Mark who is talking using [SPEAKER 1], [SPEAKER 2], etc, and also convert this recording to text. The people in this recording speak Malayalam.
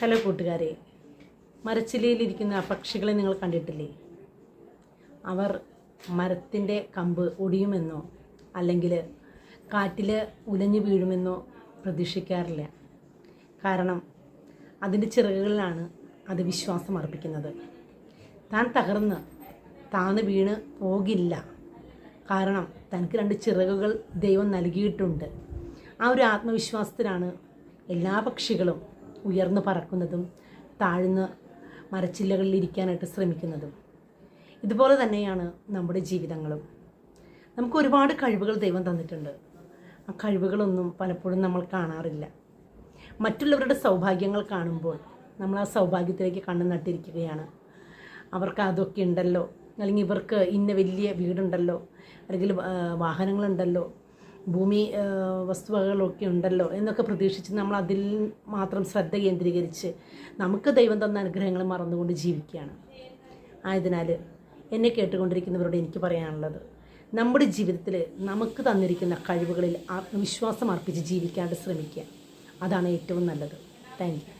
[SPEAKER 1] ഹലോ കൂട്ടുകാരെ, മരച്ചില്ലയിലിരിക്കുന്ന ആ പക്ഷികളെ നിങ്ങൾ കണ്ടിട്ടില്ലേ? അവർ മരത്തിൻ്റെ കമ്പ് ഒടിയുമെന്നോ അല്ലെങ്കിൽ കാറ്റിൽ ഉലഞ്ഞു വീഴുമെന്നോ പ്രതീക്ഷിക്കാറില്ല. കാരണം അതിൻ്റെ ചിറകുകളിലാണ് അത് വിശ്വാസം അർപ്പിക്കുന്നത്. താൻ താന്ന് വീണ് പോകില്ല. കാരണം തനിക്ക് 2 ചിറകുകൾ ദൈവം നൽകിയിട്ടുണ്ട്. ആ ഒരു ആത്മവിശ്വാസത്തിലാണ് എല്ലാ പക്ഷികളും ഉയർന്നു പറക്കുന്നതും താഴ്ന്ന് മരച്ചില്ലകളിൽ ഇരിക്കാനായിട്ട് ശ്രമിക്കുന്നതും. ഇതുപോലെ തന്നെയാണ് നമ്മുടെ ജീവിതങ്ങളും. നമുക്ക് ഒരുപാട് കഴിവുകൾ ദൈവം തന്നിട്ടുണ്ട്. ആ കഴിവുകളൊന്നും പലപ്പോഴും നമ്മൾ കാണാറില്ല. മറ്റുള്ളവരുടെ സൗഭാഗ്യങ്ങൾ കാണുമ്പോൾ നമ്മൾ ആ സൗഭാഗ്യത്തിലേക്ക് കണ്ണു നട്ടിരിക്കുകയാണ്. അവർക്ക് അതൊക്കെ ഉണ്ടല്ലോ, അല്ലെങ്കിൽ ഇവർക്ക് ഇന്ന വലിയ വീടുണ്ടല്ലോ, അല്ലെങ്കിൽ വാഹനങ്ങളുണ്ടല്ലോ, ഭൂമി വസ്തുവകകളൊക്കെ ഉണ്ടല്ലോ എന്നൊക്കെ പ്രതീക്ഷിച്ച് നമ്മൾ അതിൽ മാത്രം ശ്രദ്ധ കേന്ദ്രീകരിച്ച് നമുക്ക് ദൈവം തന്ന അനുഗ്രഹങ്ങൾ മറന്നുകൊണ്ട് ജീവിക്കുകയാണ്. ആയതിനാൽ എന്നെ കേട്ടുകൊണ്ടിരിക്കുന്നവരോട് എനിക്ക് പറയാനുള്ളത്, നമ്മുടെ ജീവിതത്തിൽ നമുക്ക് തന്നിരിക്കുന്ന കഴിവുകളിൽ ആത്മവിശ്വാസം അർപ്പിച്ച് ജീവിക്കാണ്ട് ശ്രമിക്കുക. അതാണ് ഏറ്റവും നല്ലത്. Thank you.